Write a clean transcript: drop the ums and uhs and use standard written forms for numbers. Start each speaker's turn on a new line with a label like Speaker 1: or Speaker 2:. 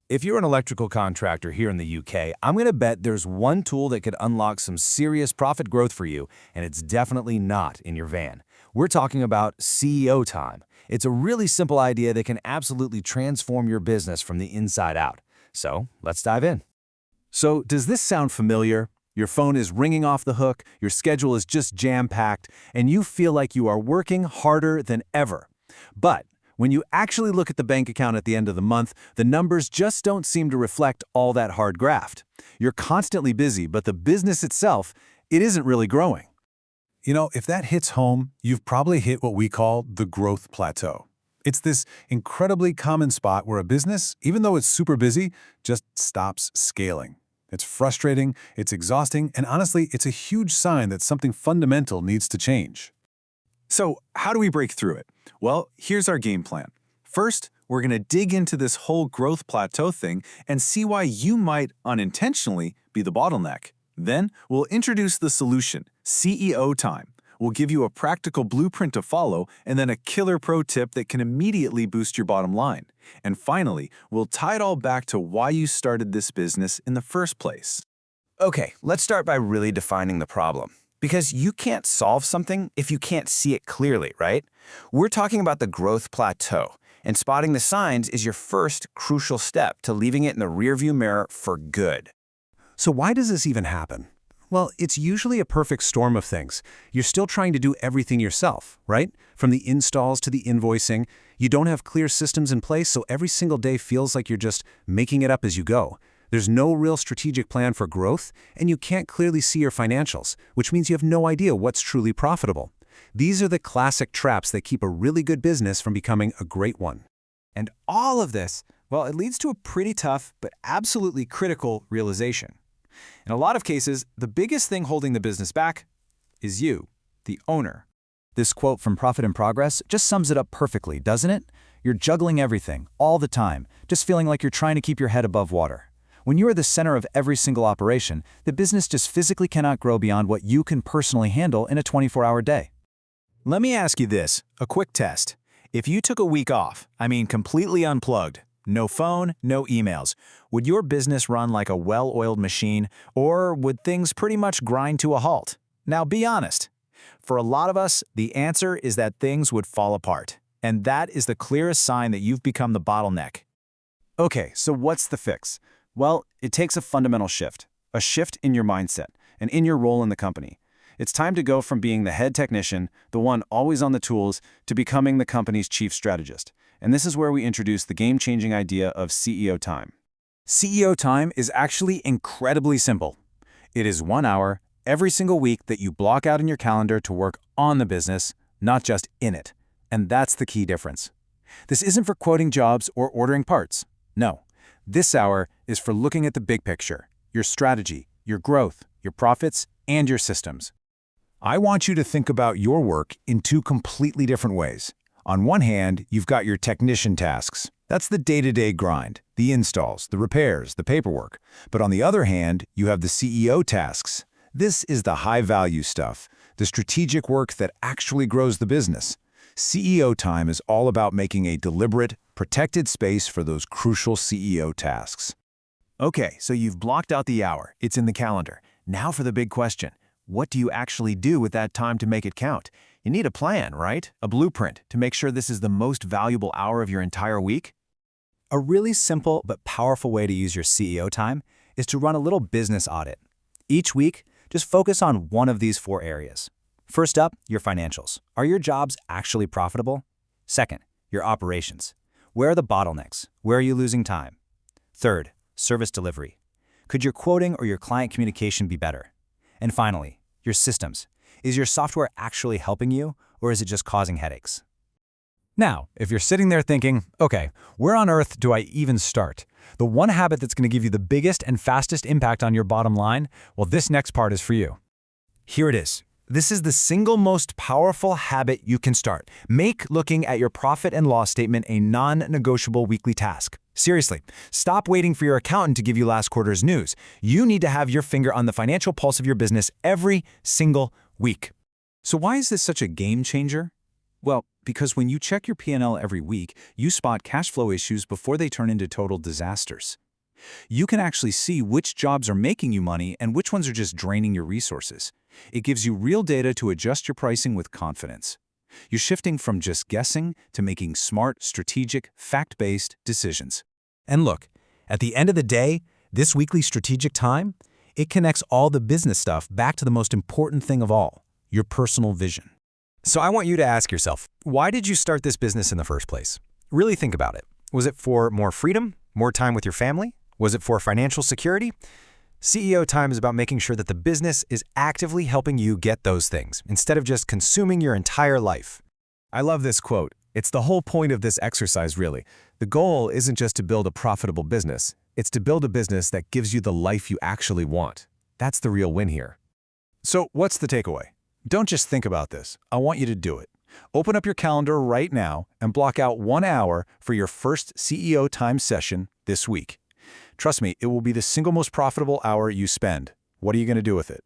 Speaker 1: If you're an electrical contractor here in the UK, I'm going to bet there's one tool that could unlock some serious profit growth for you, and it's definitely not in your van. We're talking about CEO time. It's a really simple idea that can absolutely transform your business from the inside out. So let's dive in.
Speaker 2: So, does this sound familiar? Your phone is ringing off the hook, your schedule is just jam-packed, and you feel like you are working harder than ever. But when you actually look at the bank account at the end of the month, the numbers just don't seem to reflect all that hard graft. You're constantly busy, but the business itself, it isn't really growing.
Speaker 3: If that hits home, you've probably hit what we call the growth plateau. It's this incredibly common spot where a business, even though it's super busy, just stops scaling. It's frustrating, it's exhausting, and honestly, it's a huge sign that something fundamental needs to change.
Speaker 2: So, how do we break through it? Well, here's our game plan. First, we're going to dig into this whole growth plateau thing and see why you might unintentionally be the bottleneck. Then, we'll introduce the solution, CEO time. We'll give you a practical blueprint to follow and then a killer pro tip that can immediately boost your bottom line. And finally, we'll tie it all back to why you started this business in the first place.
Speaker 1: Okay, let's start by really defining the problem. Because you can't solve something if you can't see it clearly, right? We're talking about the growth plateau, and spotting the signs is your first crucial step to leaving it in the rearview mirror for good.
Speaker 3: So why does this even happen? Well, it's usually a perfect storm of things. You're still trying to do everything yourself, right? From the installs to the invoicing, you don't have clear systems in place, so every single day feels like you're just making it up as you go. There's no real strategic plan for growth, and you can't clearly see your financials, which means you have no idea what's truly profitable. These are the classic traps that keep a really good business from becoming a great one.
Speaker 4: And all of this, well, it leads to a pretty tough but absolutely critical realization. In a lot of cases, the biggest thing holding the business back is you, the owner.
Speaker 5: This quote from Profit and Progress just sums it up perfectly, doesn't it? You're juggling everything, all the time, just feeling like you're trying to keep your head above water. When you are the center of every single operation, the business just physically cannot grow beyond what you can personally handle in a 24-hour day.
Speaker 4: Let me ask you this, a quick test. If you took a week off, completely unplugged, no phone, no emails, would your business run like a well-oiled machine, or would things pretty much grind to a halt? Now be honest. For a lot of us, the answer is that things would fall apart. And that is the clearest sign that you've become the bottleneck.
Speaker 5: Okay, so what's the fix? Well, it takes a fundamental shift, a shift in your mindset and in your role in the company. It's time to go from being the head technician, the one always on the tools, to becoming the company's chief strategist. And this is where we introduce the game-changing idea of CEO time. CEO time is actually incredibly simple. It is 1 hour every single week that you block out in your calendar to work on the business, not just in it. And that's the key difference. This isn't for quoting jobs or ordering parts. No. This hour is for looking at the big picture, your strategy, your growth, your profits, and your systems.
Speaker 3: I want you to think about your work in two completely different ways. On one hand, you've got your technician tasks. That's the day-to-day grind, the installs, the repairs, the paperwork. But on the other hand, you have the CEO tasks. This is the high-value stuff, the strategic work that actually grows the business. CEO time is all about making a deliberate, protected space for those crucial CEO tasks.
Speaker 4: Okay, so you've blocked out the hour. It's in the calendar. Now for the big question. What do you actually do with that time to make it count? You need a plan, right? A blueprint to make sure this is the most valuable hour of your entire week?
Speaker 5: A really simple but powerful way to use your CEO time is to run a little business audit. Each week, just focus on one of these 4 areas. First up, your financials. Are your jobs actually profitable? Second, your operations. Where are the bottlenecks? Where are you losing time? Third, service delivery. Could your quoting or your client communication be better? And finally, your systems. Is your software actually helping you, or is it just causing headaches? Now, if you're sitting there thinking, okay, where on earth do I even start? The one habit that's going to give you the biggest and fastest impact on your bottom line, well, this next part is for you. Here it is. This is the single most powerful habit you can start. Make looking at your profit and loss statement a non-negotiable weekly task. Seriously, stop waiting for your accountant to give you last quarter's news. You need to have your finger on the financial pulse of your business every single week. So why is this such a game changer? Well, because when you check your P&L every week, you spot cash flow issues before they turn into total disasters. You can actually see which jobs are making you money and which ones are just draining your resources. It gives you real data to adjust your pricing with confidence. You're shifting from just guessing to making smart, strategic, fact-based decisions.
Speaker 1: And look, at the end of the day, this weekly strategic time, it connects all the business stuff back to the most important thing of all, your personal vision. So I want you to ask yourself, why did you start this business in the first place? Really think about it. Was it for more freedom, more time with your family? Was it for financial security? CEO Time is about making sure that the business is actively helping you get those things, instead of just consuming your entire life. I love this quote. It's the whole point of this exercise, really. The goal isn't just to build a profitable business. It's to build a business that gives you the life you actually want. That's the real win here. So what's the takeaway? Don't just think about this. I want you to do it. Open up your calendar right now and block out 1 hour for your first CEO Time session this week. Trust me, it will be the single most profitable hour you spend. What are you going to do with it?